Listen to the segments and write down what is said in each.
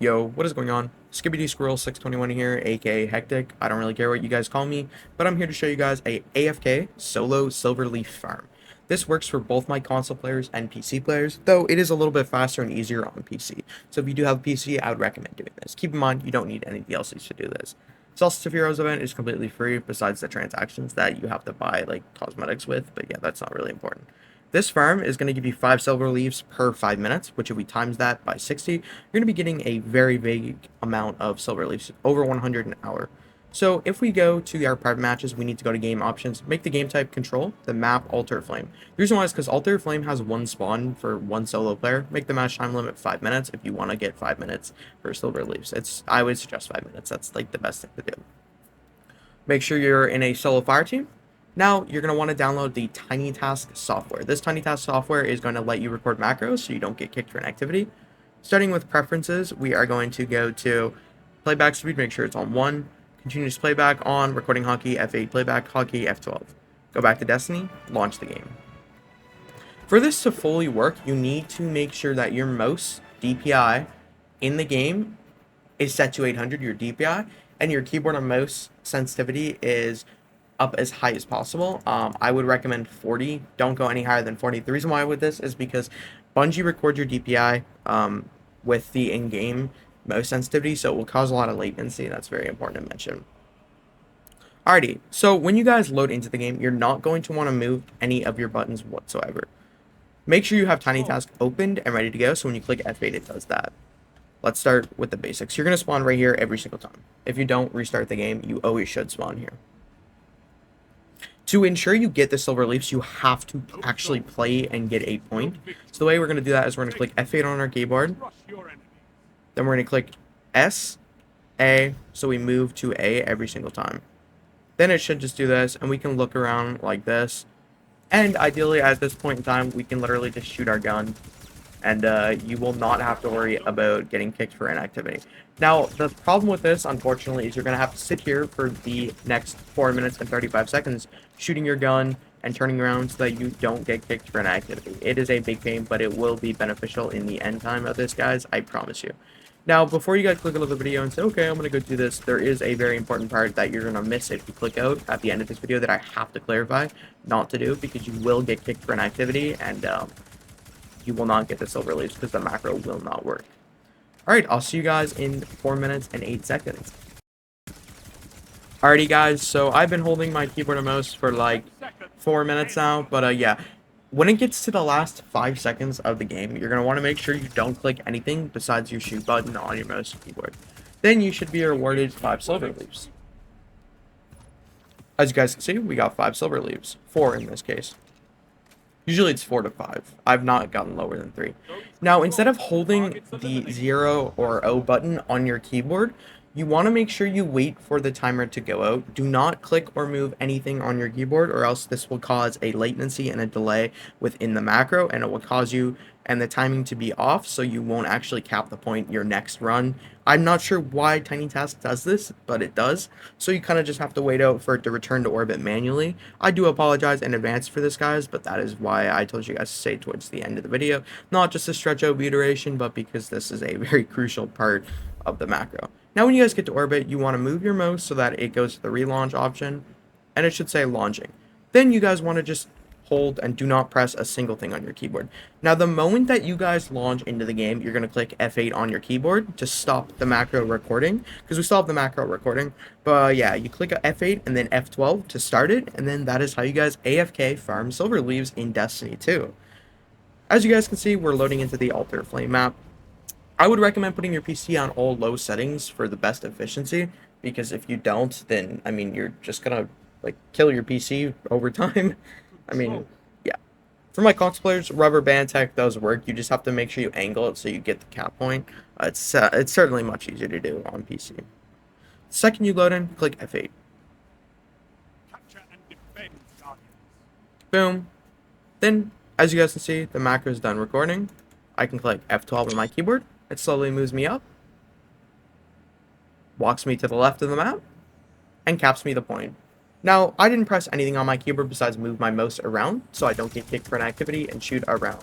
Yo, what is going on? Skibbity Squirrel 621 here, aka Hectic. I don't really care what you guys call me, but I'm here to show you guys a AFK solo Silverleaf farm. This works for both my console players and PC players, though it is a little bit faster and easier on PC. So if you do have a PC, I would recommend doing this. Keep in mind, you don't need any DLCs to do this. Celsius of Heroes event is completely free, besides the transactions that you have to buy like cosmetics with, but yeah, that's not really important. This farm is going to give you 5 silver leaves per 5 minutes, which if we times that by 60, you're going to be getting a very big amount of silver leaves, over 100 an hour. So if we go to our private matches, we need to go to game options, make the game type control, the map alter flame. The reason why is because alter flame has one spawn for one solo player. Make the match time limit 5 minutes if you want to get 5 minutes for silver leaves. I would suggest 5 minutes. That's like the best thing to do. Make sure you're in a solo fire team. Now, you're going to want to download the Tiny Task software. This Tiny Task software is going to let you record macros so you don't get kicked for an activity. Starting with preferences, we are going to go to playback speed, make sure it's on 1. Continuous playback on, recording hotkey, F8, playback hotkey, F12. Go back to Destiny, launch the game. For this to fully work, you need to make sure that your mouse DPI in the game is set to 800, your DPI, and your keyboard and mouse sensitivity is up as high as possible. I would recommend 40. Don't go any higher than 40. The reason why with this is because Bungie records your DPI with the in-game mouse sensitivity, so it will cause a lot of latency. That's very important to mention. Alrighty, so when you guys load into the game, you're not going to want to move any of your buttons whatsoever. Make sure you have Tiny Task opened and ready to go, so when you click F8, it does that. Let's start with the basics. You're going to spawn right here every single time. If you don't restart the game, you always should spawn here. To ensure you get the silver leaves, you have to actually play and get a point. So the way we're going to do that is we're going to click F8 on our keyboard. Then we're going to click S, A, so we move to A every single time. Then it should just do this, and we can look around like this. And ideally, at this point in time, we can literally just shoot our gun. And you will not have to worry about getting kicked for inactivity. Now, the problem with this, unfortunately, is you're going to have to sit here for the next 4 minutes and 35 seconds shooting your gun and turning around so that you don't get kicked for inactivity. It is a big pain, but it will be beneficial in the end time of this, guys. I promise you. Now, before you guys click out of the video and say, okay, I'm going to go do this, there is a very important part that you're going to miss if you click out at the end of this video that I have to clarify not to do, because you will get kicked for inactivity, and you will not get the silver leaves because the macro will not work. Alright, I'll see you guys in 4 minutes and 8 seconds. Alrighty guys, so I've been holding my keyboard and mouse for like 4 minutes now, but yeah. When it gets to the last 5 seconds of the game, you're going to want to make sure you don't click anything besides your shoot button on your mouse and keyboard. Then you should be rewarded 5 silver leaves. As you guys can see, we got 5 silver leaves. 4 in this case. Usually it's 4 to 5. I've not gotten lower than 3. Now, instead of holding the 0 or O button on your keyboard, you want to make sure you wait for the timer to go out. Do not click or move anything on your keyboard, or else this will cause a latency and a delay within the macro, and it will cause you and the timing to be off, so you won't actually cap the point your next run. I'm not sure why Tiny Task does this, but it does. So you kind of just have to wait out for it to return to orbit manually. I do apologize in advance for this, guys, but that is why I told you guys to stay towards the end of the video. Not just to stretch out duration, but because this is a very crucial part of the macro. Now when you guys get to orbit, you want to move your mouse so that it goes to the relaunch option, and it should say launching. Then you guys want to just hold and do not press a single thing on your keyboard. Now the moment that you guys launch into the game, you're going to click F8 on your keyboard to stop the macro recording, because we still have the macro recording. But yeah, you click F8 and then F12 to start it, and then that is how you guys AFK farm silver leaves in Destiny 2. As you guys can see, we're loading into the Alter Flame map. I would recommend putting your PC on all low settings for the best efficiency, because if you don't, then I mean you're just gonna like kill your PC over time. I mean, yeah. For my console players, rubber band tech does work. You just have to make sure you angle it so you get the cap point. It's certainly much easier to do on PC. The second you load in, click F8. Boom. Then, as you guys can see, the macro is done recording. I can click F12 on my keyboard. It slowly moves me up, walks me to the left of the map, and caps me the point. Now, I didn't press anything on my keyboard besides move my mouse around, so I don't get kicked for an activity and shoot around.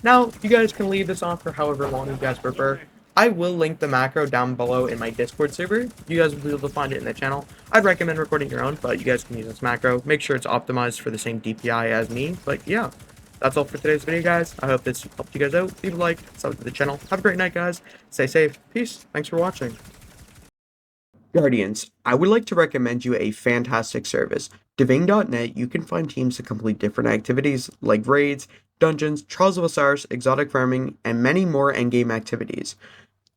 Now, you guys can leave this on for however long you guys prefer. I will link the macro down below in my Discord server. You guys will be able to find it in the channel. I'd recommend recording your own, but you guys can use this macro. Make sure it's optimized for the same DPI as me. But yeah, that's all for today's video, guys. I hope this helped you guys out. Leave a like, sub to the channel. Have a great night, guys. Stay safe. Peace. Thanks for watching. Guardians, I would like to recommend you a fantastic service. Diving.net, you can find teams to complete different activities like raids, dungeons, Trials of Osiris, exotic farming, and many more endgame activities.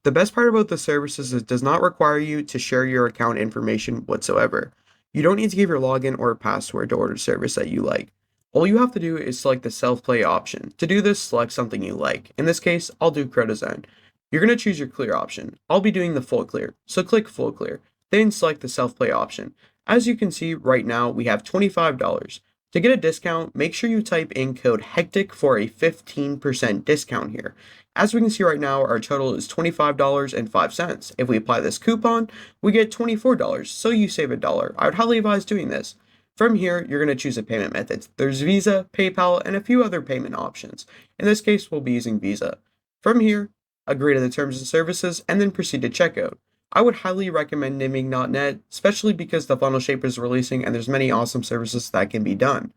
The best part about the service is it does not require you to share your account information whatsoever. You don't need to give your login or password to order a service that you like. All you have to do is select the self-play option. To do this, select something you like. In this case, I'll do Crow. You're going to choose your clear option. I'll be doing the full clear, so click full clear. Then select the self-play option. As you can see right now, we have $25. To get a discount, make sure you type in code HECTIC for a 15% discount here. As we can see right now, our total is $25.05. If we apply this coupon, we get $24, so you save $1. I would highly advise doing this. From here, you're going to choose a payment method. There's Visa, PayPal, and a few other payment options. In this case, we'll be using Visa. From here, agree to the terms and services, and then proceed to checkout. I would highly recommend Niming.net, especially because the funnel shaper is releasing and there's many awesome services that can be done.